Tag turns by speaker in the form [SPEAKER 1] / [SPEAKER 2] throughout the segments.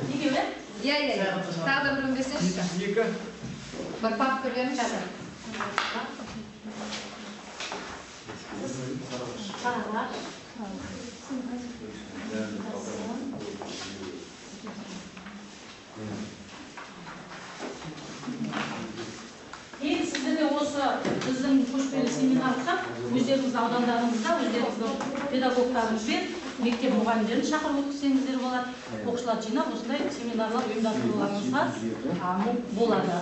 [SPEAKER 1] Неге ме?
[SPEAKER 2] Иә. Тағы да біреуін берсеңші.
[SPEAKER 3] Екі.
[SPEAKER 2] Бір папка беріңізші.
[SPEAKER 1] Қағаш. Сіздерде осы біздің көшпелі семинарға өздеріңіз аудандарыңызда өздеріңіздің педагогтарыңызбен мектеп мұғалімдерін шақырып өткізсеңіздер болады. Оқушылар жинап осындай семинарлар ұйымдастыруларыңызға болады.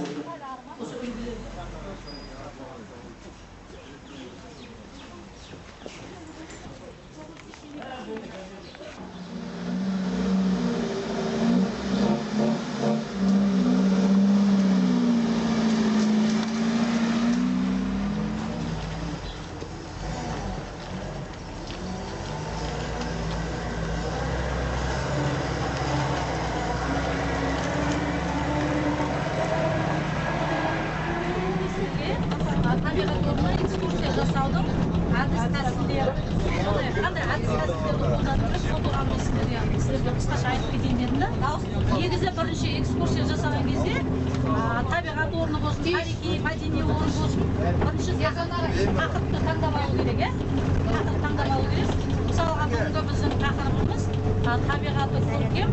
[SPEAKER 1] Табиғат орнына экскурсия жасаудың әдіс-тәсілдері, қандай әдіс-тәсілдерді қолданып сол туралы сіздерге қысқаша айтып кетейін дедім да. Негізі бірінші экскурсия жасаған кезде табиғат орны болсын, тарихи, мәдени орын болсын, бірінші тақырыпты таңдап алу керек, тақырып таңдап алу керек. Мысалға бүгінгі біздің тақырыбымыз табиғаты көркем,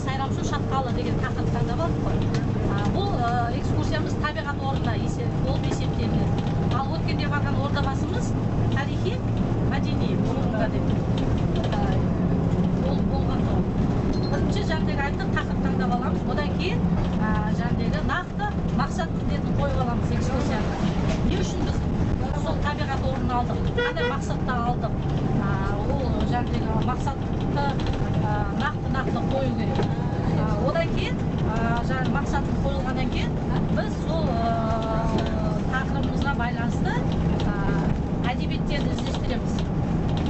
[SPEAKER 1] сайрамшы шатқалы деген тақырып таңдап алдық қой. Бұл экскурсиямыз табиғат орнына болып есептелінеді. Ал өткенде барған ордабасымыз тарихи, мәдени орынға деп болған соң. Бірінші жаңағы айтты тақырып таңдап аламыз. Одан кейін жаңағы нақты мақсат міндетін қойып аламыз экскурсияны. Не үшін біз сол табиғат орнын алдық? Қандай мақсатта алдық? Ол жаңағы мақсатты нақты қою керек. Одан кейін мақсатын қойылғаннан кейін біз сол тақырыбымызға байланысты әдебиеттерді іздестіреміз.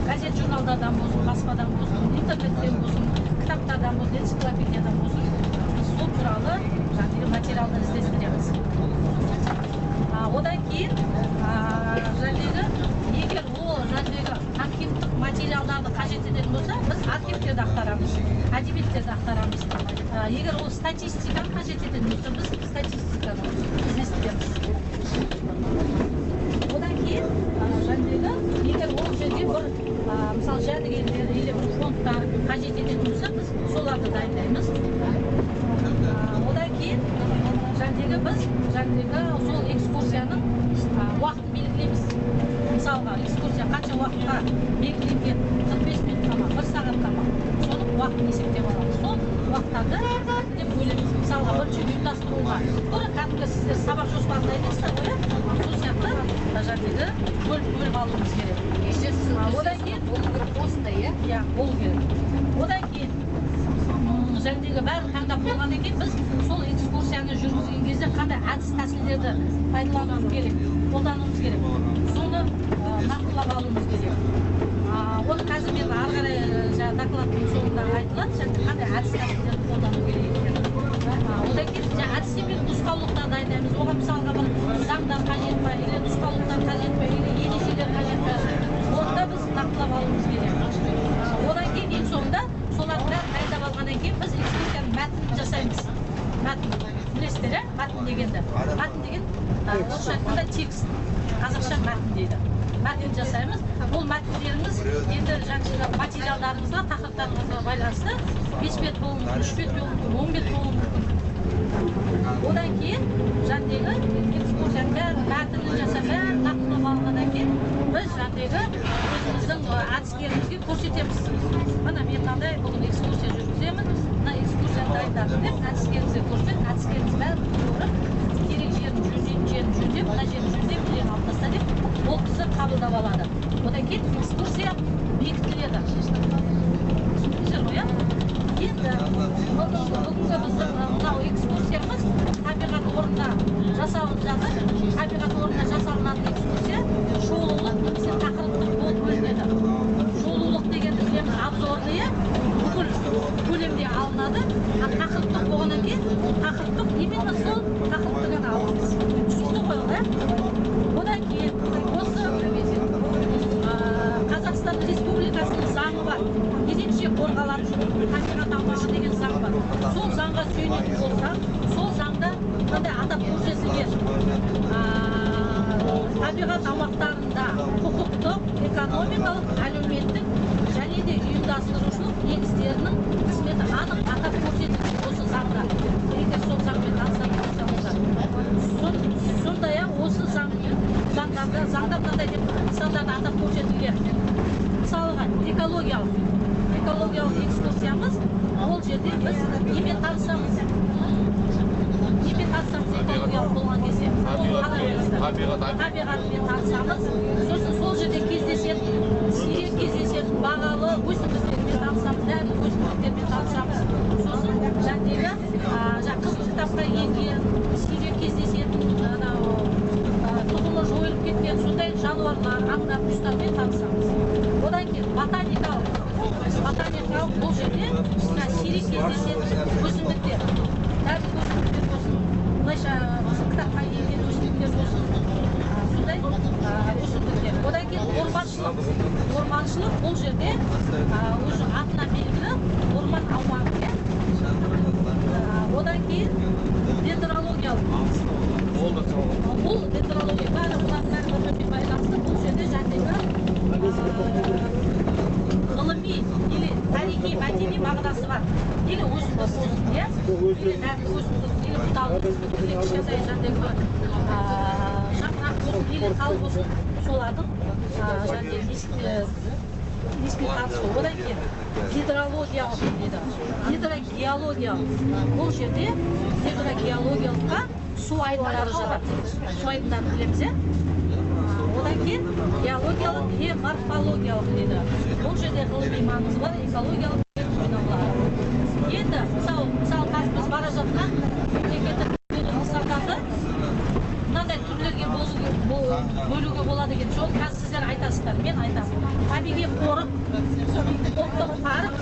[SPEAKER 1] Газет журналдардан болсын, баспадан болсын, интернеттен болсын, кітаптардан болсын, энциклопедиядан болсын, біз сол туралы материалды іздестіреміз. Одан кейін егер ол архивтік материалдарды қажет ететін болса, біз архивтерді ақтарамыз, әдебиеттерді ақтарамыз. Егер ол статистиканы қажет ететін болса, біз статистиканы іздестіреміз. Одан кейін егер ол жерде бір мысалы жәдігерлер или бір фондтар қажет ететін болса, біз соларды дайындаймыз. Одан кейін біз сол экскурсияның уақытын белгілейміз. Мысалға экскурсия қанша уақытқа белгіленген, 45 минутқа ма, 1 сағатқа ма, соның уақытын есептеп аламыз. Сол уақыттарды деп бөлеміз. Мысалға бірінші ұйымдастыруға тура кәдімгі сіздер сабақ жоспарын дайындайсыздар ғой, сол сияқты бөліп алуымыз керек. Одан кейін болу керек осындай, иә, болу керек. Одан кейін бәрін таңдап болғаннан кейін біз сол экскурсияны жүргізген кезде қандай әдіс-тәсілдерді пайдалануымыз керек, қолдануымыз керек. Соны нақтылап алуымыз керек. Оны қазір мен ары қарай докладтың соңында айтылады, қандай әдіс-тәсілдерді қолдану керек екенін. Одан кейін әдістемелік нұсқаулықтар дайындаймыз. Оған мысалға бір заңдар қажет па, или нұсқаулықтар қажет па, или ережелер қажет па, оны да біз нақтылап алуымыз керек. Одан кейін ең соңында солардың бәрін дайындап алғаннан кейін біз экскурсияның мәтінін жасаймыз. Мәтін, білесіздер, мәтін дегенді. Мәтін деген орысша айтқанда текст, қазақша мәтін дейді. Мәтін жасаймыз. Бұл мәтіндеріміз енді жаңағы материалдарымызға, тақырыптарымызға байланысты 5 бет болуы мүмкін, 3 бет болуы мүмкін, 10 бет болуы мүмкін. Одан кейін жаңағы экскурсияның мәтінін жасап, бәрін нақтылап алғаннан кейін біз өзіміздің әдіскерімізге көрсетеміз. Мына мен мынандай бүгін экскурсия жүргіземін, мына экскурсияны дайындадым деп әдіскерімізге көрсетіп, әдіскеріміз бәрін көріп, керек жерін жөндеп, мына жерін жөндеп, мына алып таста деп, ол кісі қабылдап алады. Одан кейін экскурсия бекітіледі. Түсіндіңіздер ғой, иә? Енді бүгінгі біздің мынау экскурсиямыз табиғат орнына жасалып жатыр. Табиғат орнына жасалынатын экскурсия шолулық немесе тақырыптық болып бөлінеді. Шолулық дегенді білеміз, обзорные бүкіл көлемде алынады. Тақырыптық болғаннан кейін тақырыптық именно сол тақырыпты ғана аламыз. Түсінді ғой, иә? Одан кейін осы Қазақстан Республикасының заңы бар. қорғалатын табиғат аумағы деген заң бар. Сол заңға сүйенетін болсақ, сол заңда мынандай атап көрсетілген табиғат аумақтарында құқықтық, экономикалық, әлеуметтік және де ұйымдастырушылық негіздерінің қызметі анық атап көрсетілген осы заңда. Егер сол заңмен танысатын болсаңыздар. Сондай-ақ осы заңда мынандай деп нысандарды атап көрсетілген. Мысалға экологиялық экскурсиямыз, ол жерде біз немен танысамыз? Экологиялық болған кезде табиғатпен танысамыз, сосын сол жерде сирек кездесетін бағалы өсімдіктермен танысамыз, дәрілік өсімдіктермен танысамыз. Сосын жаңағы қызыл кітапқа енген сирек кездесетін тұқымы жойылып кеткен сондай жануарлар, аңдар, құстармен танысамыз. Одан кейін ботаникалық бұл жерде сирек кездесетін өсімдіктер, дәрілік өсімдіктер болсын, былайша кітапқа енген өсімдіктер болсын, сондай өсімдіктер. Одан кейін орманшылық бұл жерде өзі атына белгілі орман аумағы. Одан кейін дендрологиялық. Бұл дендрология бәрі бұлардың бәрі байланысты. Бұл жерде жәндегі ғылыми или тарихи мәдени мағынасы бар. Или өсімдік болсын, или дәрілік өсімдік, или бұталы өсімдік, или кішкентай жәндегі жапырақ болсын, или тал болсын, солардың естен қатысы. Одан кейін гидрологиялық дейді. Гидрогеологиялық. Бұл жерде гидрогеологиялыққа су айдындары жатады. Су айдындарын білеміз, е? Одан кейін геологиялық и морфологиялық дейді. Бұл жерде ғылыми маңызы бар экологиялық феноменалар. Енді мысалы қазір біз бара жатқан мемлекеттік нысандарды мынандай түрлерге бөлуге болады екен. Соны қазір сіздер айтасыздар, мен айтамын. Табиғи қорық, ұлттық парк,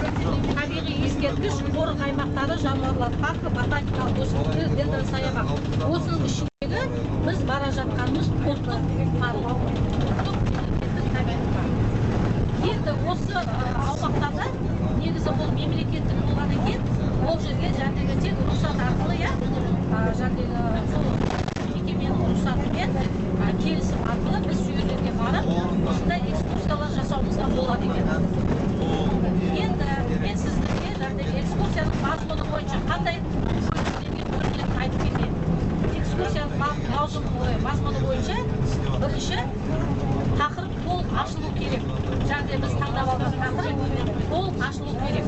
[SPEAKER 1] табиғи ескерткіш, қорық аймақтары, жануарлар паркі, ботаникалық өсімдіктер, дендросаябақ. Осының ішіндегі біз бара жатқанымыз ұлттық парк. Енді осы аумақтарда негізі бұл мемлекеттік болғаннан кейін ол жерге жәндегі тек рұқсат арқылы, жәндегі сол мекеменің рұқсатымен келісім арқылы біз сүйерлерге барып осындай экскурсиялар жасауымызға болады екен. Енді мен сіздерге жәндегі экскурсияның мазмұны бойынша қандай бөлімдерге айтып кетейін. Экскурсияның мазмұны бойынша бірінші тақырып толық ашылу керек. Жаңағы біз таңдап алған тақырып толық ашылу керек.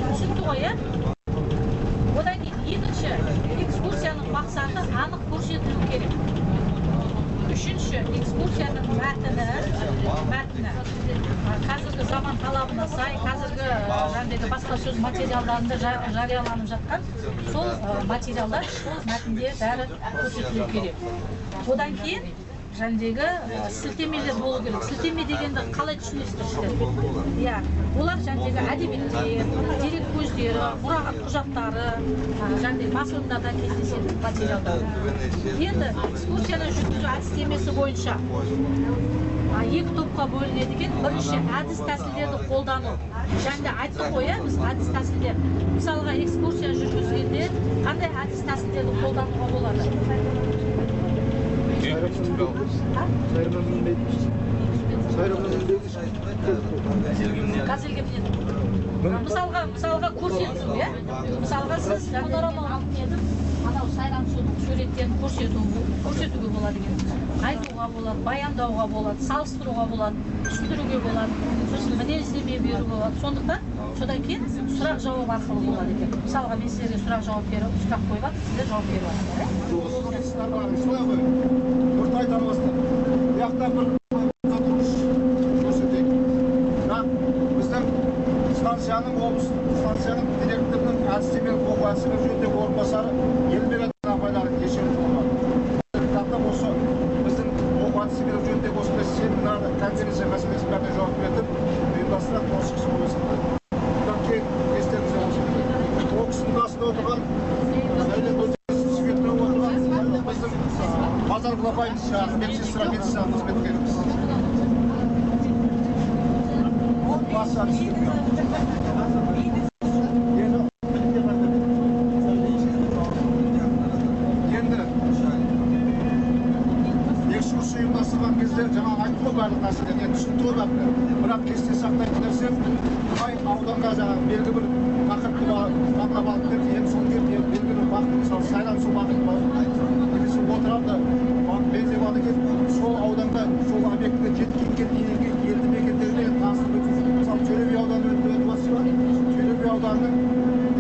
[SPEAKER 1] Түсінді ғой, е? Одан кейін екінші экскурсияның мақсаты анық көрсетілу керек. Үшінші экскурсияның мәтіні қазіргі заман талабына сай, қазіргі баспасөз материалдарында жарияланып жатқан сол материалдар сол мәтінде бәрі көрсетілу керек. Одан кейін жәндегі сілтемелер болу керек. Сілтеме дегенді қалай түсінесіздер? Олар жәндегі әдебиеттер, дерек көздері, мұрағат құжаттары, жәндегі басылымдарда кездесетін материалдар. Енді экскурсияны жүргізу әдістемесі бойынша екі топқа бөлінеді екен. Бірінші әдіс тәсілдерді қолдану. Және айтты ғой, біз әдіс тәсілдер. Мысалға экскурсия жүргізгенде қандай әдіс тәсілдерді қолдануға болады? Мысалға көрсету, мысалға сіз анау сайран судың суреттерін көрсетуге болады екен. Айтуға болады, баяндауға болады, салыстыруға болады, түсіндіруге болады, сосын мінездеме беруге болады. Сондықтан содан кейін сұрақ жауап арқылы болады екен. Мысалға мен сіздерге сұрақ қойып атып, сіздер жауап беріп жатсыздар.
[SPEAKER 3] Айтан бастап, бұяқта бір тұрыш көрсетейік. Біздің станцияның директорының әдістемелік оқу әдістемелік жөніндегі орынбасары Елбек апайлары кешірім болған. Осы біздің оқу әдістемелік жөніндегі осындай семинарды, конференция мәселесін бәріне жауап бердім. Ұйымдастыратын осы кісі болысында. Бұдан кейін естеріңізде болсын. Ол кісінің қасында отырған Базар Глобальный медсестра қызметкеріміз. Ол басы ауданға жаңағы белгі бір тақырыпты бақылап алып берді. Енді сол жерде белгі бір бағыт, мысалы сайрам су бағыты немесе отырарды бензебады келіп, сол ауданға, сол объектіге жеткенге дейінгі елді мекендеріне таныстырып өтсіз. Мысалы Төлеби ауданы өтіп жатса, Төлеби ауданының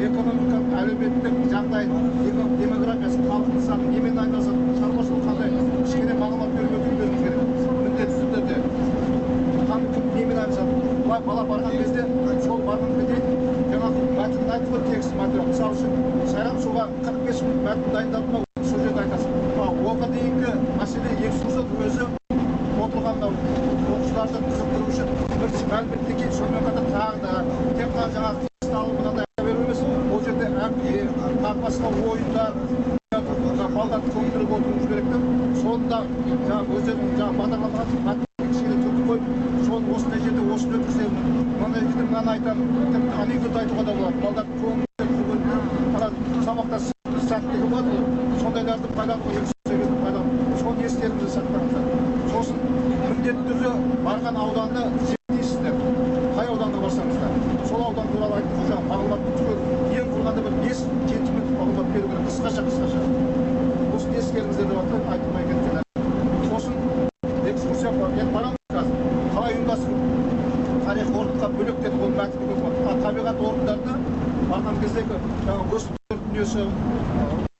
[SPEAKER 3] экономикалық, әлеуметтік жағдайын, демографиясы, халықтың саны, немен айналысады, шаруашылық қандай, кішкене мағлұмат беріп өтулеріңіз керек. Міндетті түрде немен айналысады. Бала барған кезде, сол барған кезде жаңағы мәтінін айтып қой, текст материал. Мысалы үшін, сайрам суға 45 минут мәтін дайындалды ма, сол жерде айтасың. Оған дейінгі мәселе экскурсия өзі отырғанда оқушыларды қызықтыру үшін бірінші мәліметті кейін сонымен қатар тағы да тек қана жаңағы текст алып мынандай беру емес, ол жерде әңгіме, тағы басқа ойындар, балдарды көндіріп отыруымыз керек деп, сонда жаңағы өздерінің жаңағы бағдарламаға кішкене түртіп қойып, соны осындай жерде осыны өткіземін, мынандай жерде мынаны айтамын, анекдот айтуға да болады, балдарды көңілдерін сабақта сәттілігі болады, сондайларды пайдалануға соны естеріңізде сақтаңыздар. Сосын міндетті түрде барған ауданды зерттейсіздер. Қай ауданға барсаңыздар. Сол аудан туралы айтып жаңағы мағлұматты түгел ең құрғанда бір 5-7 минут мағлұмат беру керек. Қысқаша. Осыны ескеріңіздер деп айтылмай кеткен. Сосын экскурсия бар. Енді барамыз қазір. Қалай ұйымдастыру? Тарих орынға бөлектетіп ол мәтінді көріп. Табиғат орындарында барған кездегі жаңағы өсімдіктер дүниесі,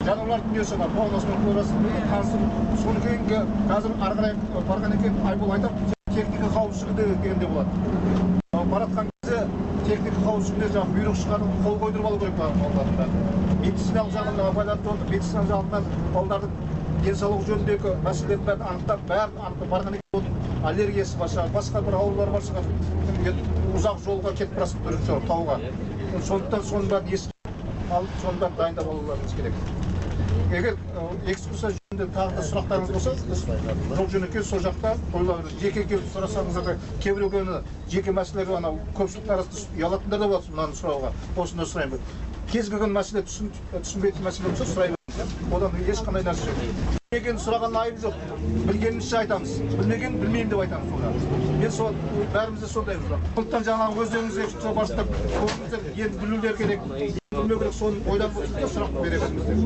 [SPEAKER 3] жануарлар дүниесі бар, фаунасымен флорасын таныстырып, соны кейінгі қазір ары қарай барған екен Айбол айтып, техника қауіпсіздігі дегенде болады. Баратқан кезде техника қауіпсіздігіне жаңағы бұйрық шығарып, қол қойдырып алу керек балаларында. Медициналық жағынан байланысты болды, медициналық жағынан балалардың денсаулық жөніндегі мәселелерді бәрін анықтап, барған екен оның аллергиясы бар шығар, басқа бір аурулар бар шығар, ұзақ жолға кетіп барасың бірінші тауға. Сондықтан соның бәрін ескеріп алып, соның бәрін дайындап алуларыңыз керек. Егер экскурсия жөнінде тағы да сұрақтарыңыз болса, жол жөнекей сол жақта қойылады. Жеке келіп сұрасаңыздар да кейбіреуіне жеке мәселелер анау көпшіліктің арасында ұялатындар да болады мынаны сұрауға. Осыны сұраймын. Кез келген мәселе түсінбейтін мәселе болса сұрай беріңіз. Одан ешқандай нәрсе жоқ. Білмегенін сұраған айыбы жоқ. Білгенімізше айтамыз. Білмеген білмеймін деп айтамыз соны. Мен сол бәріміз де сондаймыз. Сондықтан жаңағы өздеріңіз экскурсия барысында енді білулер керек. Білмеу керек, соны ойлап отырсыз да сұрақ бере беріңіздер.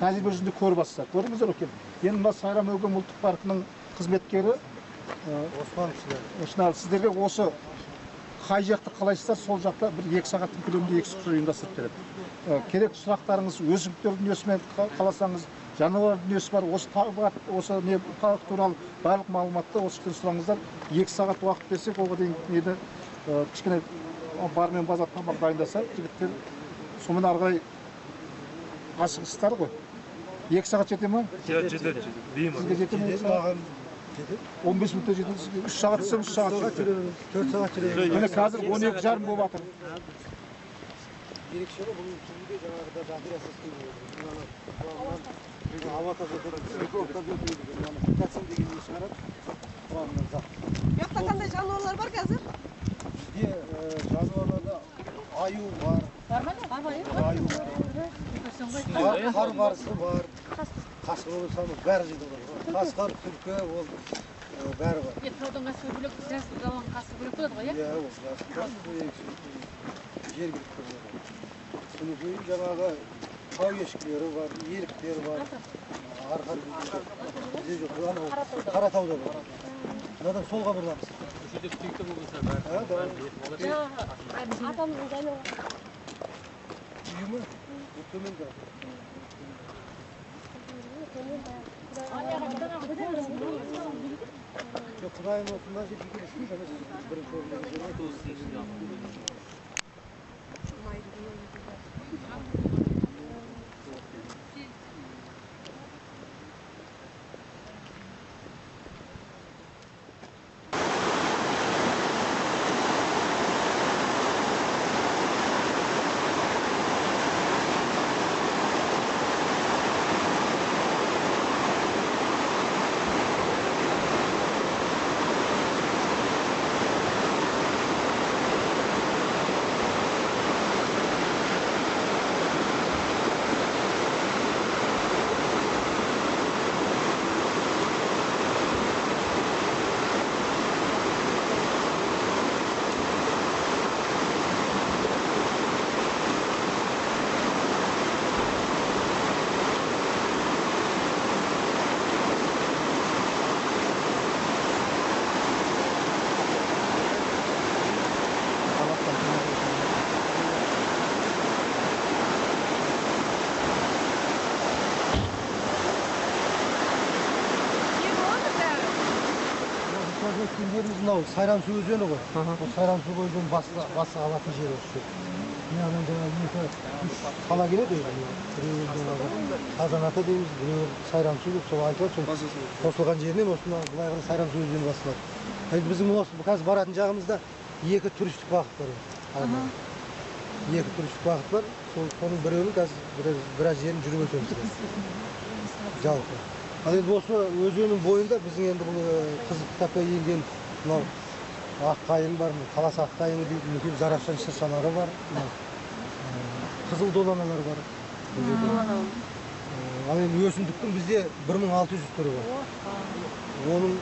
[SPEAKER 3] Тәжірибе жүзінде көріп бастық. Көрдіңіздер екен. Енді мына Сайрам Өгем ұлттық паркының қызметкері Осман сіздерге осы қай жақты қалайсыздар, сол жақта бір 2 сағаттың көлемінде экскурсия ұйымдастырып береді. Керек сұрақтарыңыз өсімдіктер дүниесімен қаласаңыз, жануар дүниесі бар, осы парк туралы барлық мағлұматты осы жерден сұраңыздар. 2 сағат уақыт берсек, оған дейін кішкене бармен базар тамақ дайындаса, жігіттер сонымен ары қарай асығыстар ғой. 2 сағат жете ме?
[SPEAKER 4] Жетеді.
[SPEAKER 3] Сізге жете ме? 15 минутта жетеді. 3 сағат десе 3 сағат жетеді.
[SPEAKER 4] 4 сағат жетеді.
[SPEAKER 3] Міне қазір 12:30 болып жатыр.
[SPEAKER 4] Ерекшелігі бұның түбінде жаңағыда жағдай
[SPEAKER 5] Yoqda qanday jonivorlar bor hozir?
[SPEAKER 4] Bizde jonivorlarda аю бар.
[SPEAKER 1] Barmi? Аю
[SPEAKER 4] бар. Qar barысы бар. Qashqar bo'lsa bari жерде бар. Qashqar, Turkiya, ол бәрі бар.
[SPEAKER 1] Таудың қасқыр бөлек, сәсті даланың қасқыр бөлек болады ғой. ya?
[SPEAKER 4] Ya, жергілікті болады. Содан кейін жаңағы тау ешкілері бар, еліктер бар. Арқар бізде жоқ, анау Қаратауда бар. Мынадан солға бұрыламыз.
[SPEAKER 5] Атамыздың жайлауы.
[SPEAKER 4] Үйімі? Бұл төменде. Құдайым осындан жеп келесің, бірінші орында. Мынау Сайрамсу өзені ғой. Бұл Сайрамсу өзенінің басы алатын жері осы. Мынадан жаңағы 2-3 қала келеді. Біреуі жаңағы Қазанаты дейміз, біреуі Сайрамсу деп сол айтылады. Сол қосылған жерінен осында былай қарай Сайрамсу өзені басталады. Біздің осы қазір баратын жағымызда 2 туристік бағыт бар. 2 туристік бағыт бар. Соның біреуінің қазір біраз жерін жүріп өтеміз. Жалпы. Ал енді осы өзеннің бойында біздің енді бұл қызыл кітапқа енген мынау аққайың бар, талас аққайыңы дейді, үлкен Зарашан шыршалары бар, қызыл доланалар бар. Ал енді өсімдіктің бізде 1600 түрі бар. Оның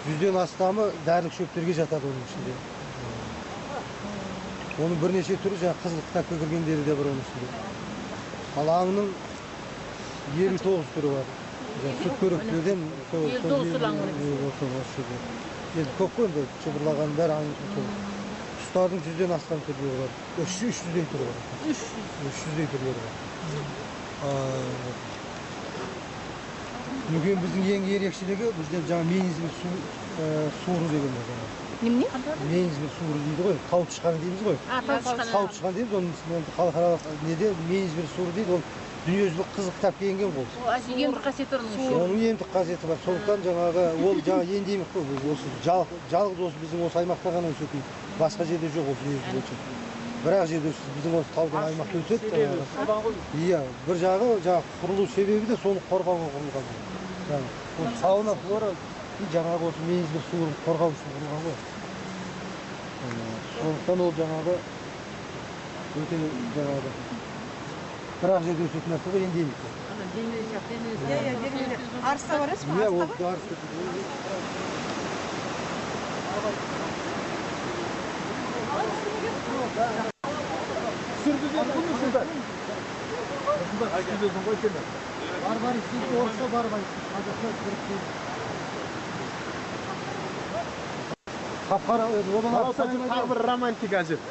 [SPEAKER 4] 100-ден астамы дәрілік шөптерге жатады оның ішінде. Оның бірнеше түрі жаңағы қызыл кітапқа кіргендері де бар оның ішінде. Ал аңның 29 түрі бар. Süt körüklerden көп қой енді шұбырлаған бәрі құстардың 100-ден астам түрлері бар. 300-дей түрі бар. 300-дей түрлері бар. Мүмкін біздің ең ерекшелігі бізде жаңа мейізбір суыру деген бар.
[SPEAKER 5] Немене?
[SPEAKER 4] Мейізбір суыру дейді ғой. Тау тышқаны дейміз ғой. Тау тышқаны дейміз, оның халықаралық неде мейізбір суыру дейді. Ол дүниежүзілік қызыл кітапқа енген бұл.
[SPEAKER 5] Емдік қасиеті оның үшін.
[SPEAKER 4] Оның емдік қасиеті бар. Сондықтан жаңағы ол жаңағы ендемік қой. Осы жалғыз осы біздің осы аймақта ғана өсетін. Басқа жерде жоқ осы өсетін. Бірақ жерде өседі. Біздің осы таудың аймақта өседі. Иә, бір жағы жаңағы құрылу себебі де соны қорғауға құрылған. Ол фауна флора жаңағы осы мейізбір суырып қорғау үшін құрылған ғой. Сондықтан ол жаңағы өте жаңағы бірақ жерде өсетін нәрсе ғой ендемік.
[SPEAKER 5] Арыста барасыз ба?
[SPEAKER 4] Иә, ол арыста. Сүрдіден бұл мүсіңдер? Сүрдіден ғой сені? Барбарис дейді, орысша барбарис. Қазақша түрік дейді. Қапқара, одан тағы бір романтик әжіп.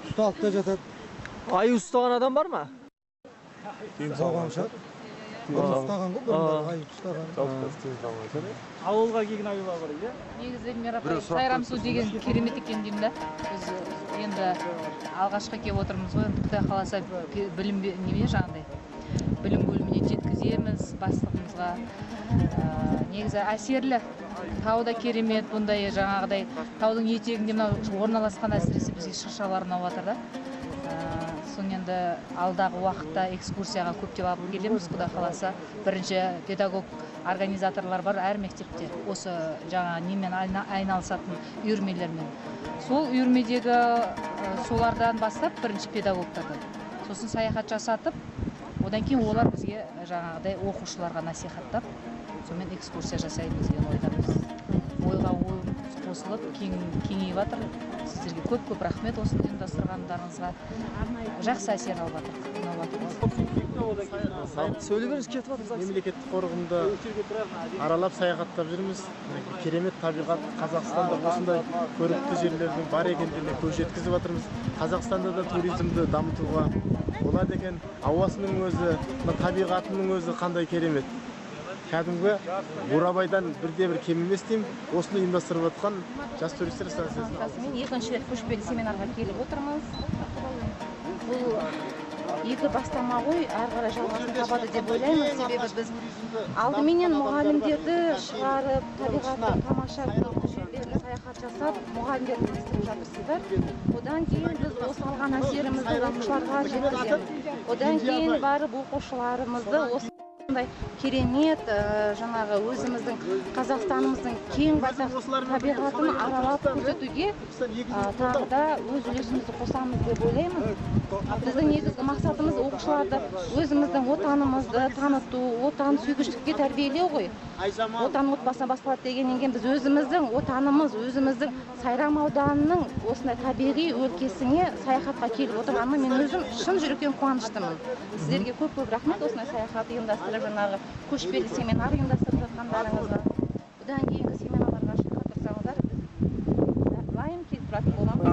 [SPEAKER 4] Usta altta жатады.
[SPEAKER 6] Ayı ustagan adam var mı?
[SPEAKER 4] Болғанша. Ұстаған ғой бұрындары ай ұстаған.
[SPEAKER 6] Ауылға келген аюлар бар иә?
[SPEAKER 7] Негізі Мирапай сайрам су деген керемет екен деймін да. Біз енді алғашқы келіп отырмыз ғой. Құдай қаласа білім неме жаңағыдай білім бөліміне жеткіземіз бастығымызға. Негізі әсерлі. Тау да керемет, бұндай жаңағыдай таудың етегінде мынау орналасқан әсіресе бізге шыршалар ұнап жатыр да. Соң енді алдағы уақытта экскурсияға көптеп алып келеміз, Құдай қаласа. Бірінші педагог организаторлар бар әр мектепте. Осы жаңа немен айналысатын үйірмелермен. Сол үйірмедегі солардан бастап бірінші педагогтардан. Сосын саяхат жасатып, одан кейін олар бізге жаңағыдай оқушыларға насихаттап, сонымен экскурсия жасаймыз деген ойдамыз. Ойға ой қосылып, кеңейіп жатыр. Сіздерге көп рахмет осыны ұйымдастырғандарыңызға. Жақсы әсер алып жатыр.
[SPEAKER 6] Söyle беріңіз, кетіп жатырмыз.
[SPEAKER 8] Мемлекеттік қорығында аралап саяхаттап жүрміз. Керемет табиғат Қазақстанда осындай көрікті жерлердің бар екендігіне көз жеткізіп жатырмыз. Қазақстанда да туризмді дамытуға болады екен. Ауасының өзі, табиғатының өзі қандай керемет. Кәдімгі Бурабайдан бірде-бір кем емес деймін. Осыны ұйымдастырып жатқан жас туристер станциясы.
[SPEAKER 9] Мен екінші рет көшпелі семинарға келіп отырмыз. Бұл екі бастама ғой, ары қарай жалғасын табады деп ойлаймыз. Себебі біз алдыменен мұғалімдерді шығарып, табиғаттың тамаша жерлеріне саяхат жасап, мұғалімдерді естіп жатырсыздар. Одан кейін біз осы алған әсерімізді оқушыларға жеткіземіз. Одан кейін барып оқушыларымызды осы керемет жаңағы өзіміздің Қазақстанымыздың кең байтақ табиғатын аралап көрсетуге тағы да өз үлесімізді қосамыз деп ойлаймыз. Біздің негізгі мақсатымыз оқушыларды өзіміздің отанымызды таныту, отан сүйгіштікке тәрбиелеу ғой. Отан отбасынан басталады дегеннен кейін біз өзіміздің отанымыз, өзіміздің Сайрам ауданының осындай табиғи өлкесіне саяхатқа келіп отырғаныма мен өзім шын жүректен қуаныштымын. Сіздерге көп рахмет осындай саяхат ұйымдастырып, жаңағы көшпелі семинар ұйымдастырып жатқандарыңызға. Бұдан кейінгі семинарларға қатысаңыздар, біз дайым келіп тұратын боламыз.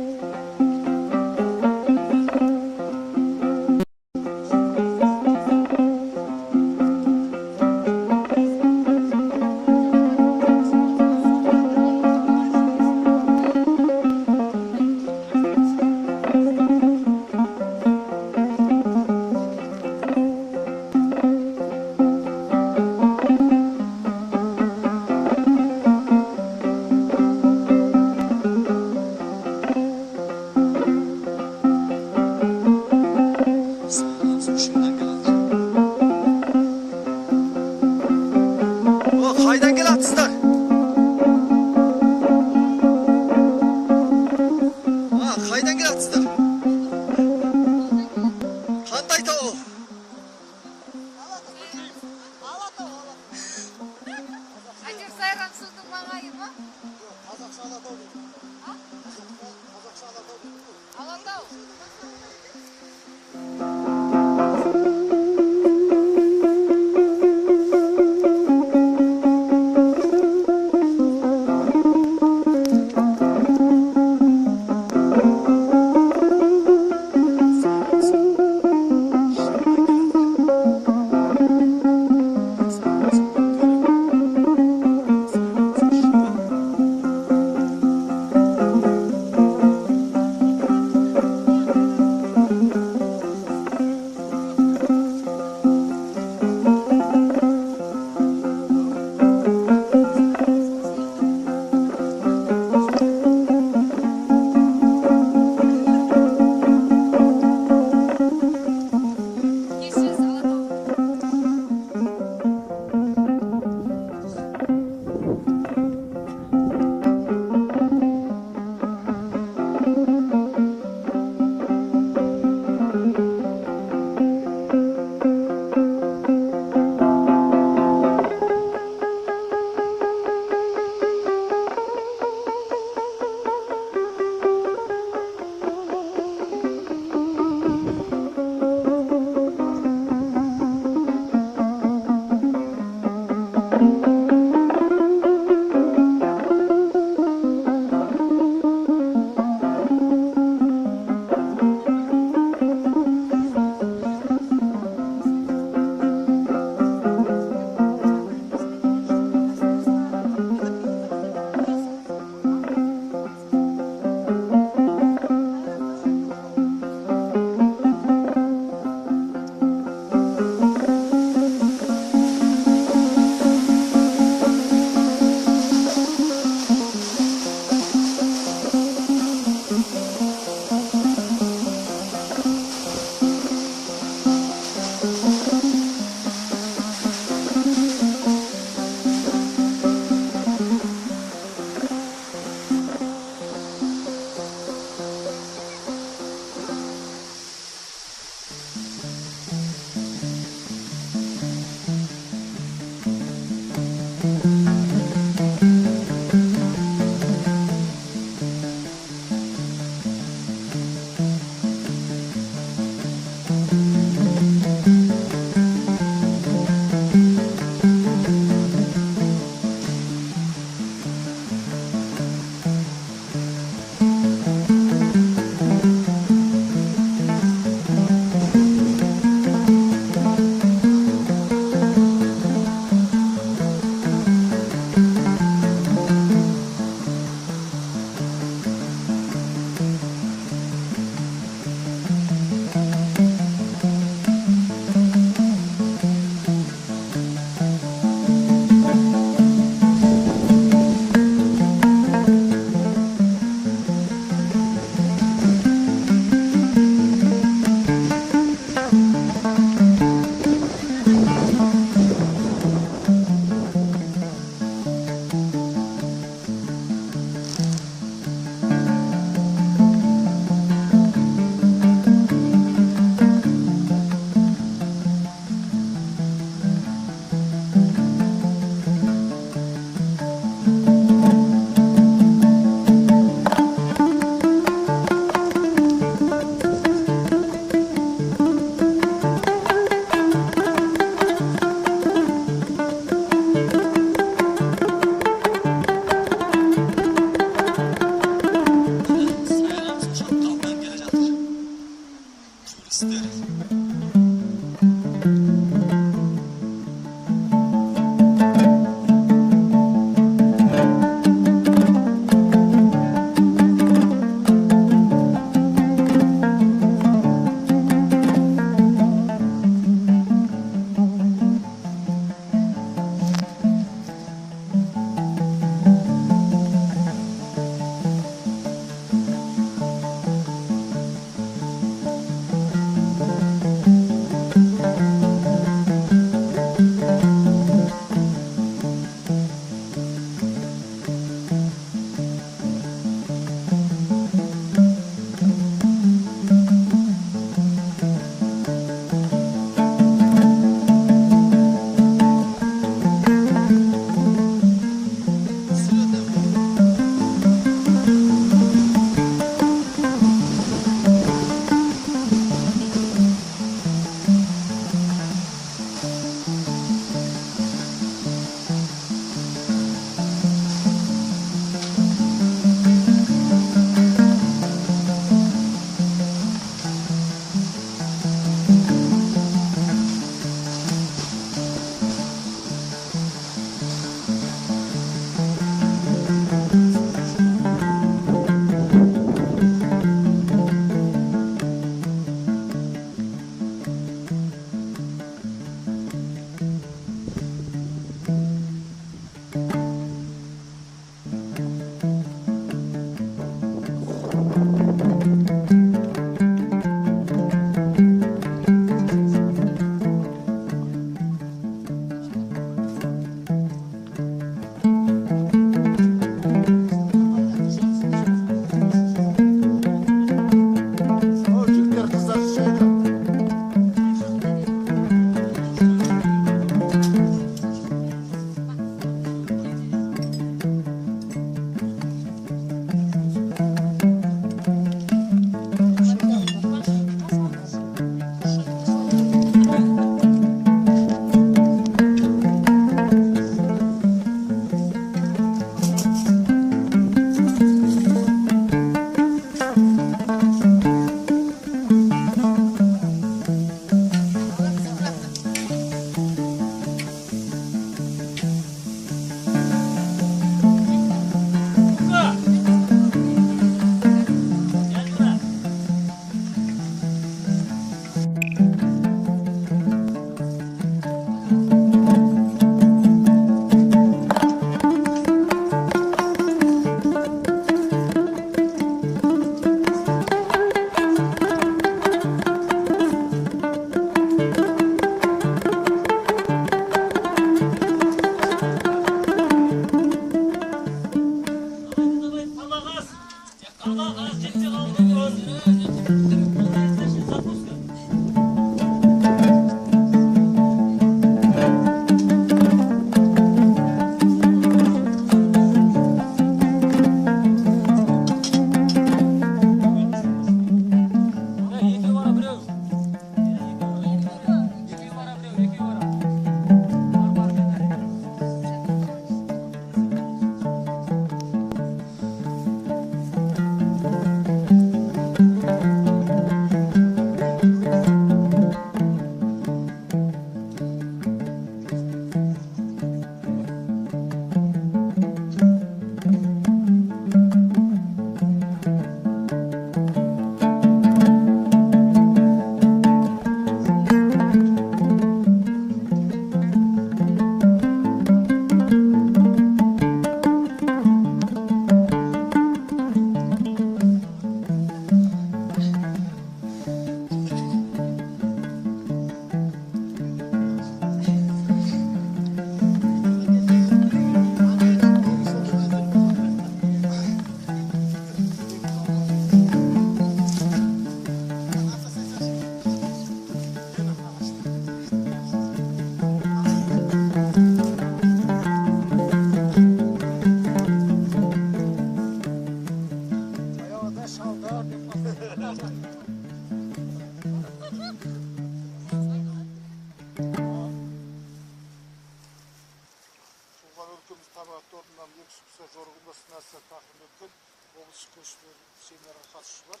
[SPEAKER 3] өлкөмүз табиғат орнынан еңсүксө жоргулдасын нәрсе тақырып өткен облыстық көшпелі семинарға қатысушылар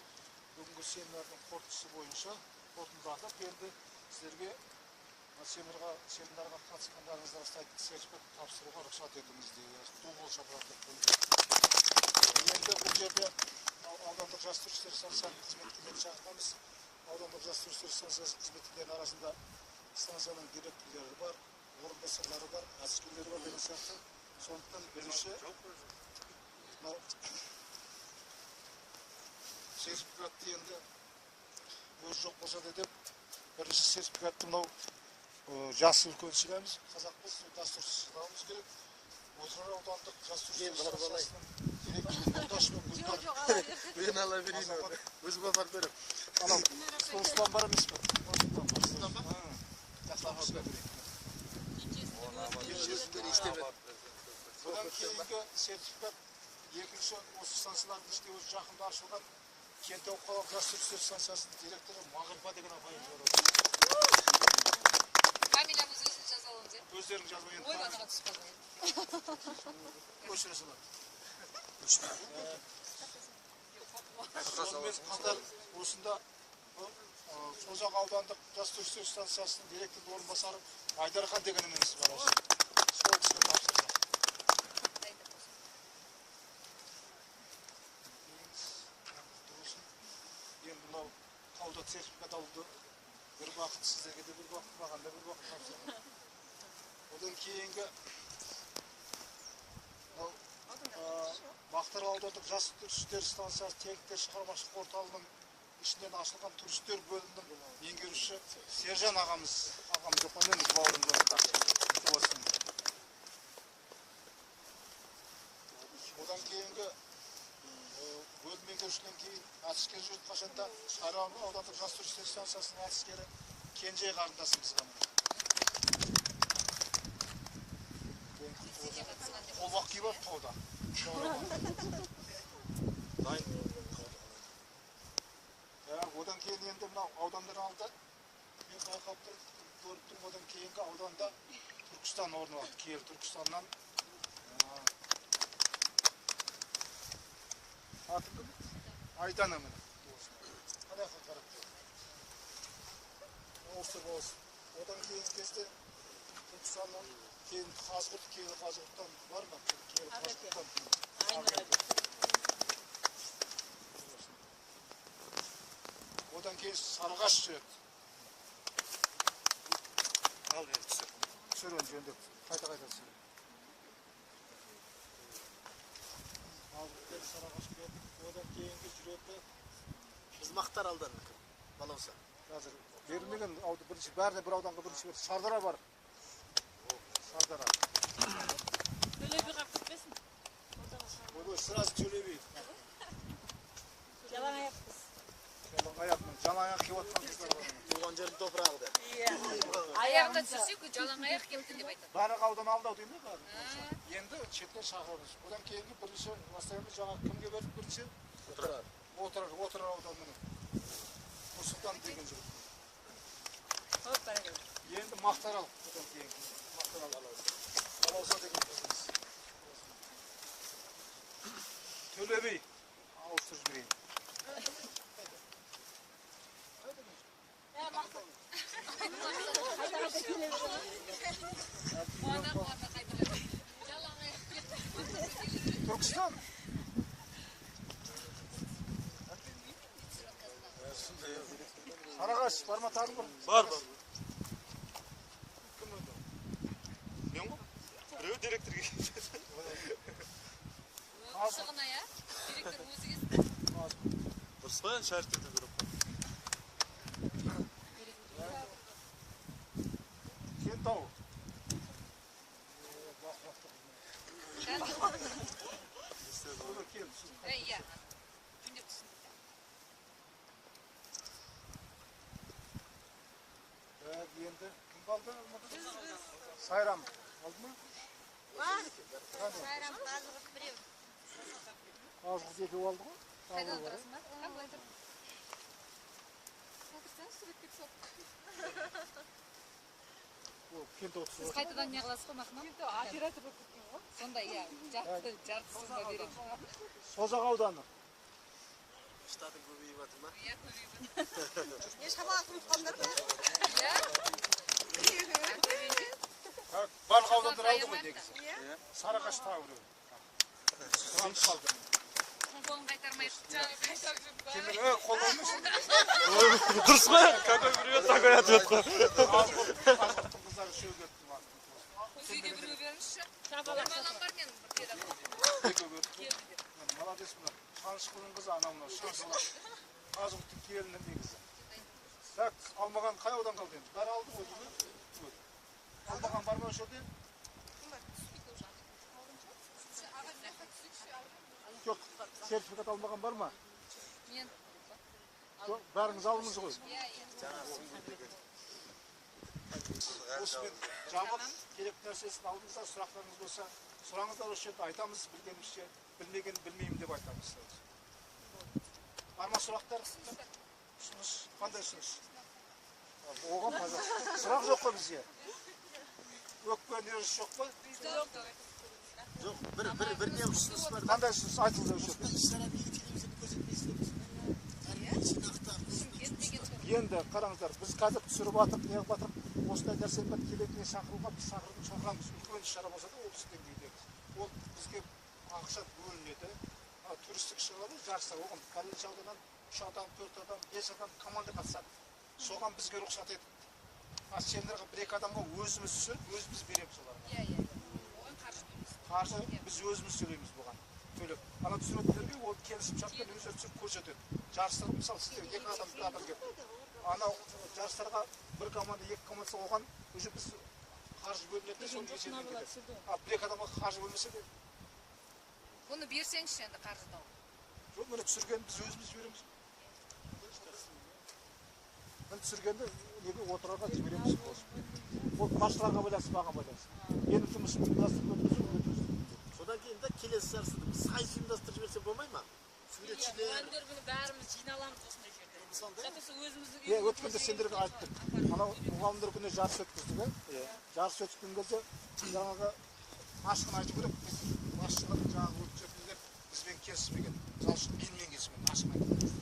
[SPEAKER 3] бүгінгі семинардың қорытындысы бойынша қорытындыланып енді сіздерге семинарға қатысқандарыңызға сертификат тапсыруға рұқсат етіңіз дейді. Енді бұл жерде аудандық жас туристер станцияның қызметкерлерін шақырамыз. Аудандық жас туристер станциясының қызметкерлерінің арасында станцияның директорлары бар, орынбасарлары бар, әскерлері бар деген сияқты. Сондықтан бірінші сертификатты енді өз жоқ болса да деп бірінші сертификатты мынау жас үлкен сыйлаймыз. Қазақпыз, дәстүрсіз сыйлауымыз керек. Отырар аудандық жас туристер станциясының директоры Молдашев
[SPEAKER 8] Мен ала берейін, өзім апарып берем.
[SPEAKER 3] Анау соғыстан бар емес пе? Соғыстан ба? Одан кейінгі сертификат екінші осы станциялардың ішінде өзі жақында ашылған Кентау қалалық жас туристер станциясының директоры Мағрипа деген апайымыз бар.
[SPEAKER 7] Фамилиямыз өзін жаза аламыз, е?
[SPEAKER 3] Өздерің жазып енді.
[SPEAKER 7] Ойбаныға түсіп қалмай.
[SPEAKER 3] Көшіре салады. Сонымен қатар осында Созақ аудандық жас туристер станциясының директорының орынбасары Айдархан деген ініміз бар. Сол кісіге тапсырды. Енді мынау тауда сертификат алуды бір уақыт сіздерге де бір уақыт, маған да бір уақыт тапсырды. Одан кейінгі Мақтаарал аудандық жас туристер станциясы тегістер шығармашылық орталығының ішінен ашылған туристер бөлімінің меңгерушісі Сержан ағамыз опонент бауырымыз. Одан кейінгі бөлім меңгерушіден кейін әдіскер жүріп қашанда Шаран аудандық жас туристер станциясының әдіскері Кенжей қарындасымыз ғана. Қолбақ киіп алып тауда. Одан кейін енді мынау аудандар алды. Мен байқап көріптім, одан кейінгі ауданда Түркістан орны алды. Киелі Түркістаннан. Атым Айдана міне. Қандай қарап тұр. Осы болсын. Одан кейін кезде Түркістаннан кейін Қазығұрттан бар ма? Кейін Қазығұрттан. Одан кейін Сарыағаш жүреді. Ал бері түсір. Түсір оны жөндеп. Қайта түсір. Ал бері Сарыағаш келеді. Одан кейінгі жүреді.
[SPEAKER 8] Біз Мақтааралдан балауса.
[SPEAKER 3] Қазір берілмеген бірінші, бәріне бір ауданға бірінші берді. Шардара бар. Шардара.
[SPEAKER 5] Төлеби қап кетпесін.
[SPEAKER 3] Ой, сразу Төлеби.
[SPEAKER 5] Жалаң аяқпыз.
[SPEAKER 3] Жалаң аяқ киіп отқан қыздар бар.
[SPEAKER 8] Туған жердің топырағы да.
[SPEAKER 7] Аяғына түсірсек, жалаң аяқ кептін деп айтады.
[SPEAKER 3] Барлық аудан алдау деймін бәрі. Енді шеттен шақырамыз. Одан кейінгі бірінші бастаймыз жаңа кімге бердік бірінші? Отырар ауданының. Нұрсұлтан деген жігіт. Енді Мақтаарал одан кейінгі. Мақтаарал Балауса деген қызымыз. Төлеби ауыстырып жіберейін. Түркістан. Сарыағаш бар ма тағы бір?
[SPEAKER 8] Бар.
[SPEAKER 3] Кім өді?
[SPEAKER 8] Мен ғой? Біреу директорге.
[SPEAKER 7] Шығына, я? Директор өзі кесін.
[SPEAKER 8] Дұрыс па, шәріптерді көріп.
[SPEAKER 3] Кентау.
[SPEAKER 7] Иә.
[SPEAKER 3] Енді кім қалды? Сайрам алды ма?
[SPEAKER 5] Бар. Сайрам қазығыз біреу.
[SPEAKER 3] Қазығыз екеу алды ғой?
[SPEAKER 7] Қайдан тұрасың ба? Қам былай тұр.
[SPEAKER 3] кент отырсы.
[SPEAKER 7] Сіз қайтадан не қыласыз ғой Махман?
[SPEAKER 5] Оператор болып кеткен ғой.
[SPEAKER 7] Сондай, иә, жартысына беремін.
[SPEAKER 3] Созақ ауданы.
[SPEAKER 8] Штаты көбейіп жатыр ма?
[SPEAKER 7] Иә, көбейіп.
[SPEAKER 5] Не шамалы құртқандар да.
[SPEAKER 3] Барлық аудандар алды ғой негізі. Сарыағаш тағы біреу. Сұранып қалды.
[SPEAKER 7] Қолын қайтармайды.
[SPEAKER 3] Кемер, қол қоймайсың.
[SPEAKER 6] Дұрыс қой? Какой привет, такой ответ қой.
[SPEAKER 3] Азықтың қыздары үшеу кетті.
[SPEAKER 7] Үйде біреу беріңізші. Балам бар мен бір
[SPEAKER 3] Молодец мына. Шанышқының қызы ана мынау шаншылар. Азықтың келіні негізі. Так, алмаған қай аудан қалды енді? Бәрі алды ғой деймін. Алмаған бар ма осы жерде? Жоқ, сертификат алмаған бар ма?
[SPEAKER 7] Мен.
[SPEAKER 3] Жоқ, бәріңіз алдыңыз ғой. Осымен жабық керек нәрсесін алдыңызда, сұрақтарыңыз болса, сұраңыздар осы жерде айтамыз, білгенімізше, білмеген білмеймін деп айтамыз. Бар ма сұрақтар? Ұсыныс, қандай ұсыныс? Оған қазақ. Сұрақ жоқ қой бізде? Өкпе нервіс жоқ қой?
[SPEAKER 8] Жоқ, бір не ұсыныс бар.
[SPEAKER 3] Қандай ұсыныс айтылды осы жерде? Енді қараңыздар, біз қазір түсіріп атып, не қылып атып, осындай нәрсені бар келетіне шақырамыз. Үлкен шара болса да облыс деңгейдегі. Ол бізге ақша бөлінеді. Туристік шығады, жарыстар. Оған Пәленші ауданнан 3 адам, 4 адам, 5 адам команда қатысады. Соған бізге рұқсат етіп. Сендерге 1-2 адамға өзіміз түсіріп, өзіміз береміз оларға.
[SPEAKER 7] Оған қаржы бөлеміз.
[SPEAKER 3] Қаржы біз өзіміз төлейміз бұған. Төлеп. Ана түсіретіндерге ол келісім шартпен өздері түсіріп көрсетеді. Жарыстар мысалы сіздер 2 адам бірге. Анау жарыстарға 1 команда, 2 команда оған уже біз қаржы бөлінеді, соны есебінен кетеді. 1-2 адамға қаржы бөлмесе де.
[SPEAKER 7] Бұны берсеңізші енді қаржыдан.
[SPEAKER 3] Жоқ, мені түсірген біз өзіміз жібереміз. Мені түсіргенді неге отырарға жібереміз. Ол басшыларға байланысты, маған байланысты. Менің жұмысым ұйымдастырып өткізу.
[SPEAKER 8] Содан кейін де келесі жарысты біз сайыс ұйымдастырып жіберсе болмай ма? Суретшілер.
[SPEAKER 7] Мұғалімдер күні бәріміз жиналамыз осындай жерде.
[SPEAKER 3] Өткенде сендерге айттым. Анау мұғалімдер күні жарыс өткіздік. Жарыс өткен кезде жаңағы ашығын айту керек. Басшылық жаңағы өткізетіндер бізбен келіспеген. Мысалы үшін менімен келіспеген, ашығын айту керек.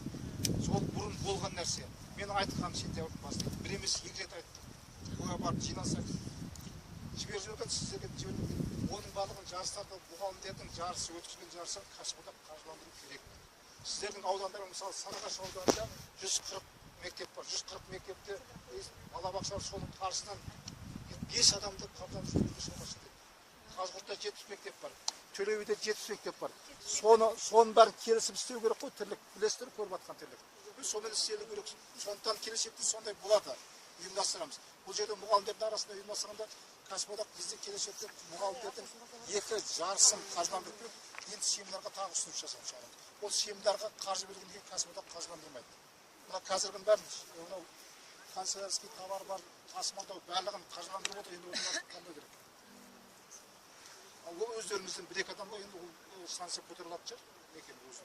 [SPEAKER 3] Сол бұрын болған нәрсе. Мен айтқам сентябрь басында. Бір емес 2 рет айттым. Оға барып жинасақ. Жіберіп өткен сіздерге жіберіп. Оның барлығын жарыстарда мұғалімдердің жарысы өткізген жарысы кәсіподақ қаржыландыру керек. Сіздердің аудандары, мысалы Сарыағаш ауданында 140 мектеп бар. 140 мектепте балабақшалар соның қаржысынан 5 адамды қабылдап жүргізеді. Қазығұртта 70 мектеп бар. Төлеубиде 70 мектеп бар. Соның бәрін келісіп істеу керек қой, тірлік. Білесіздер көріп жатқан тірлік. Біз сонымен істелу керек. Сондықтан келешекте сондай болады. Ұйымдастырамыз. Бұл жерде мұғалімдердің арасында ұйымдастырғанда кәсіподақ бізде келешекте мұғалімдердің 2 жарысын қаржыландырып, енді семинарға тағы ұсыныс жасап шығарамыз. Ол семинарға қаржы бергеннен кейін кәсіподақ қаржыландырмайды. Мына қазіргінің бәрін, мынау канцелярский товар бар, тасымалдау барлығын қаржыландырып отыр, енді оны қандай керек. Ал ол өздеріңіздің 1-2 адамға енді ол станция көтерілатын шығар, екен өзі.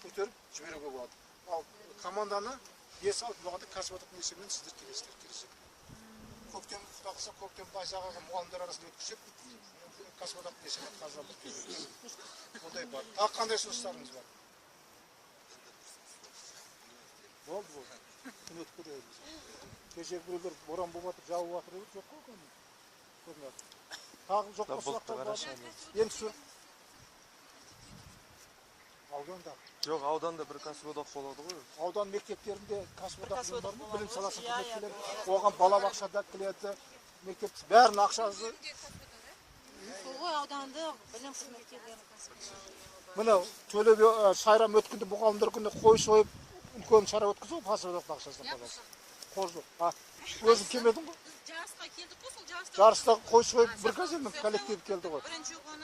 [SPEAKER 3] Көтеріп жіберуге болады. Ал команданы 5 алып болғанда кәсіподақ есебінен сіздер келесіздер. Көктем, құда қалса көктемді айзағаға мұғалімдер арасында өткізіп, кәсіподақ есебінен қаржыландырып береміз. Ондай бар. Тағы қандай ұсыныстарыңыз бар? Болды. Күн өтіп кетеміз. Кеше біреулер боран болып жатыр, жауып жатыр, жоқ қой көңіл. Көрінеді. Тағы жоқ сұрақтар бар. Енді сұрқ. Ауданда.
[SPEAKER 6] Жоқ, ауданда бір кәсіподақ болады ғой.
[SPEAKER 3] Аудан мектептерінде кәсіподақ бар ма? Білім саласы қызметкерлері. Оған балабақшада келеді, мектеп бәрін ақшасы.
[SPEAKER 9] Сол ауданды білім қызметкерлерінің кәсіподағы.
[SPEAKER 3] Мына Төлеби сайрам өткенде мұғалімдер күні қой сойып үлкен шара өткізу кәсіподақ ақшасынан қалады. Қор жоқ. Өзің келмедің ғой?
[SPEAKER 5] Жарысқа келдік қой, сол жарыста.
[SPEAKER 3] Жарыста қой сойып бір газелдің коллективі келді ғой.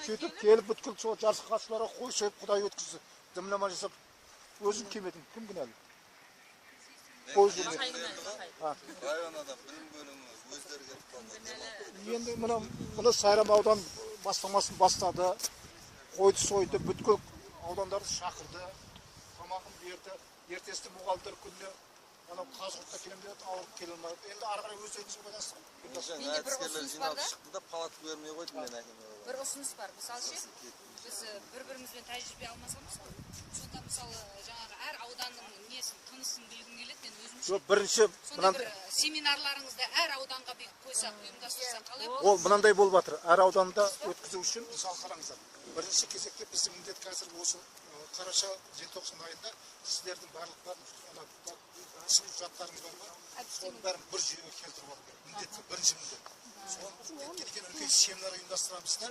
[SPEAKER 3] Сөйтіп келіп бүткіл сол жарысқа қатысушыларға қой сойып құдай өткізді. Дымлама жасап өзің келмедің. Кім кінәлі? Қой жүрмеді.
[SPEAKER 10] Районада білім бөлімі өздері келіп қалды.
[SPEAKER 3] Енді мұны сайрам аудан бастамасын бастады. Қойды сойды, бүткіл аудандарды шақырды. Тамағын берді. Ертесті мұғалімдер күніне анау Қазығұртта келем деді, ауырып келе алмайды. Енді ары қарай өздеріңіз ойлайсыз.
[SPEAKER 10] Менде бір ұсыныс бар да. Шықты да палатка бермей қойды мен әкеме.
[SPEAKER 9] Бір ұсыныс бар. Мысалы ше, біз бір-бірімізбен тәжірибе алмасамыз, сонда мысалы жаңағы әр ауданның несін, тынысын білгім келеді, мен өзім.
[SPEAKER 3] Жоқ, бірінші
[SPEAKER 9] сонда бір семинарларыңызды әр ауданға қойсақ, ұйымдастырсақ қалай болады?
[SPEAKER 3] Ол мынандай болып жатыр. Әр ауданда өткізу үшін мысалы қараңыздар. Бірінші кезекте біздің міндет қазір осы қараша желтоқсан айында сіздердің барлықтарын құжаттарыңыз бар ма? Соның бәрін бір жүйеге келтіріп алу керек. Міндет бірінші міндет. Соны келген үлкен семинар ұйымдастырамыз да,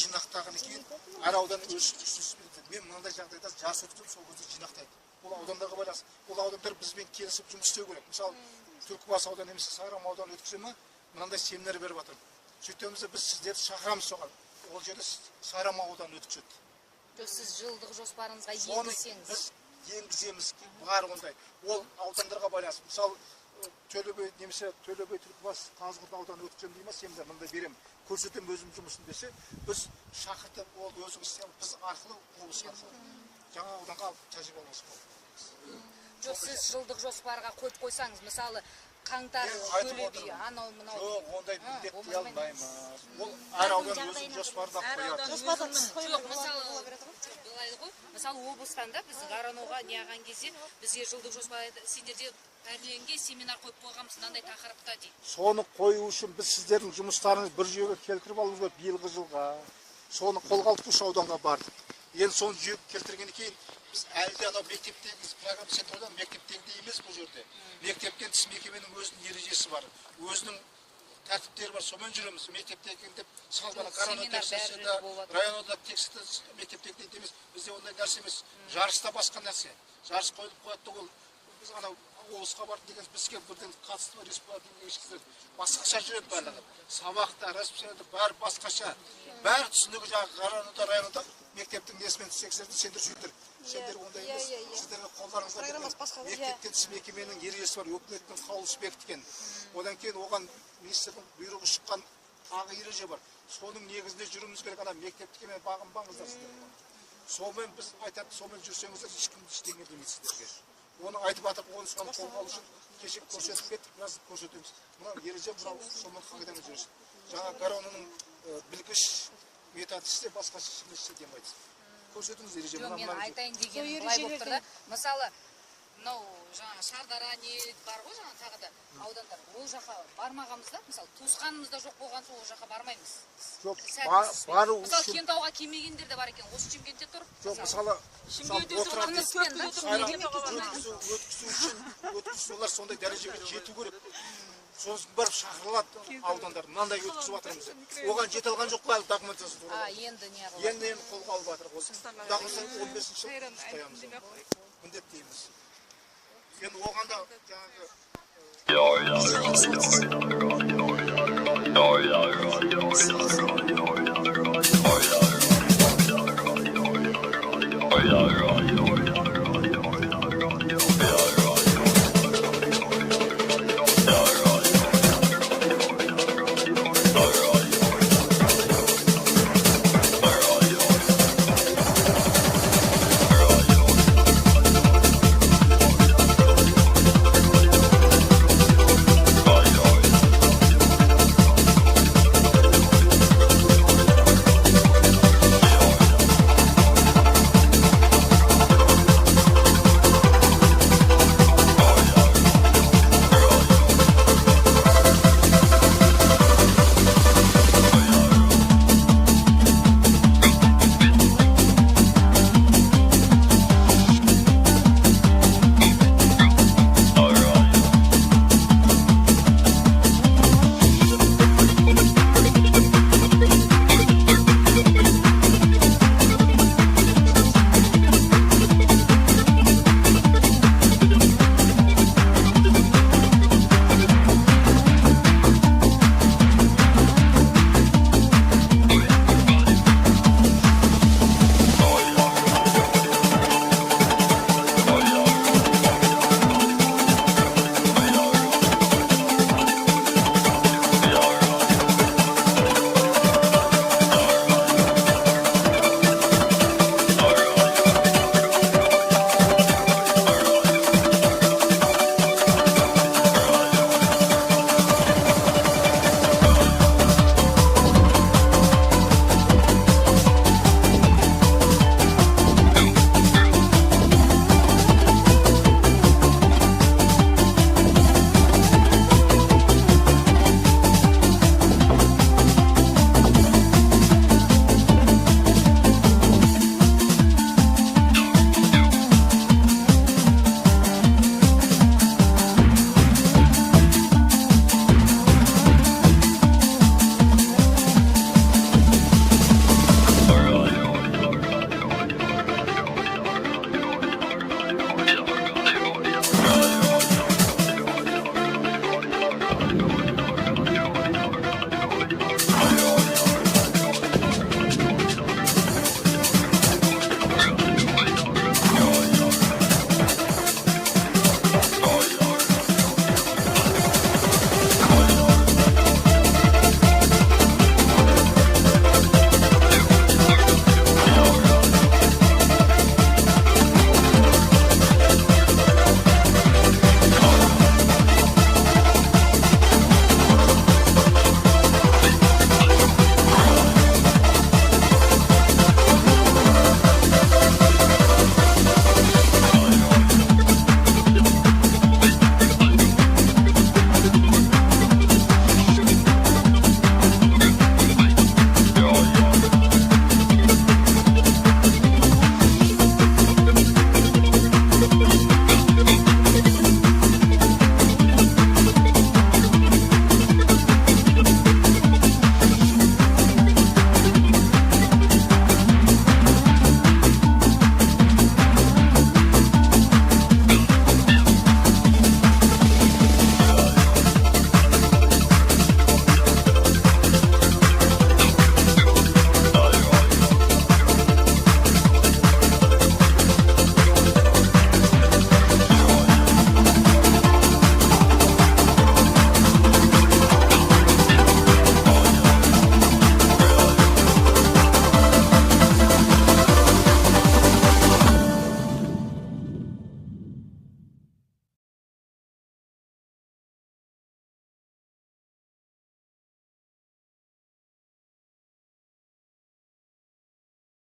[SPEAKER 3] жинақтағаннан кейін әр аудан өз күштерімен. Мен мынандай жағдайда жас өткізіп сол кезде жинақтайды. Бұл аудандарға байланысты. Бұл аудандар бізбен келісіп жұмыс істеу керек. Мысалы, Түлкібас ауданы немесе Сайрам ауданы өткізе ме? Мынандай семинар беріп жатырмын. Сөйтеміз біз сіздерді шақырамыз соған. Ол жерде Сайрам ауданы өткізеді.
[SPEAKER 9] Сіз жылдық жоспарыңызға енгізсеңіз.
[SPEAKER 3] Біз енгіземіз, бар ондай. Ол аудандарға байланысты. Мысалы, Төлебай немесе Төлебай Түлкібас Қазығұрт ауданы өткізем дейміз, семинар мындай беремін. Көрсетем өзім жұмысын десе, біз шақыртып, ол өзіңіз істейміз, біз арқылы облыс арқылы. Жаңа ауданға алып тәжірибе алмасып.
[SPEAKER 9] Жоқ, сіз жылдық жоспарға қойып қойсаңыз, мысалы, қаңтар төлеби, анау мынау.
[SPEAKER 3] Жоқ, ондай міндет дей алмаймыз. Ол әр аудан өзінің жоспарда қояды.
[SPEAKER 9] Жоқ, мысалы облыстан да біз Гарановға неғаған кезде бізге жылдық жоспарда сендерде пәрленге семинар қойып қойғанбыз мынандай тақырыпта дейді.
[SPEAKER 3] Соны қою үшін біз сіздердің жұмыстарыңыз бір жүйеге келтіріп алуымыз керек биылғы жылға. Соны қолға алып үш ауданға бардық. Енді соны жүйеге келтіргеннен кейін біз әлде анау мектептегі программа сен ойлан, мектептегідей емес бұл жерде. Мектептен тыс мекеменің өзінің ережесі бар. Өзінің тәртіптері бар. Сонымен жүреміз. Мектептегі деп салдана қараны тексерсе, районда тексерсе, мектептегідей емес. Бізде ондай нәрсе емес. Жарыста басқа нәрсе. Жарыс қойылып қояды ол біз анау облысқа барды деген бізге бірден қатысты республиканың ешкілер басқаша жүреді барлығы. Сабақта, расписаниеде бәрі басқаша. Бәрі түсінігі жаңағы районда мектептің несімен тексерді, сендер сөйтір. Сендер ондай емес. Сіздерге қолдарыңызға келген мектептен тыс мекеменің ережесі бар, өкіметтің қаулысы бекіткен. Одан кейін оған министрдің бұйрығы шыққан тағы ереже бар. Соның негізінде жүруіміз керек. Ана мектептіке мен бағынбаңыздар сіздер. Сонымен біз айтады, сонымен жүрсеңіздер ешкім ештеңе демейді сіздерге. Оны айтып атып, оны соны қолға алу үшін кеше көрсетіп кеттік, біраз көрсетеміз. Мынау ереже, мынау сонымен қағидамен жүрсін. Жаңа Гаронның білгіш методисте басқаша ешнәрсе демейді. Көрсетіңіз ереже.
[SPEAKER 9] Жоқ, мен айтайын деген былай болып тұр да. Мысалы, мынау жаңа Шардара не бар ғой жаңа тағы да аудандар. Ол жаққа бармағанбыз да, мысалы туысқанымыз да жоқ болған соң ол жаққа бармаймыз.
[SPEAKER 3] Жоқ, бару үшін.
[SPEAKER 9] Мысалы Кентауға келмегендер де бар екен. Осы Шымкентте тұр.
[SPEAKER 3] Жоқ, мысалы өткізу олар сондай дәрежеге жету керек. Сосын барып шақырылады аудандар. Мынандай өткізіп жатырмыз. Оған жете алған жоқ қой әлі документациясы туралы.
[SPEAKER 9] Енді не қылады?
[SPEAKER 3] Енді қолға алып жатыр. Дағысын 15-ші ұстаямыз. Міндеттейміз. Енді оған да жаңағы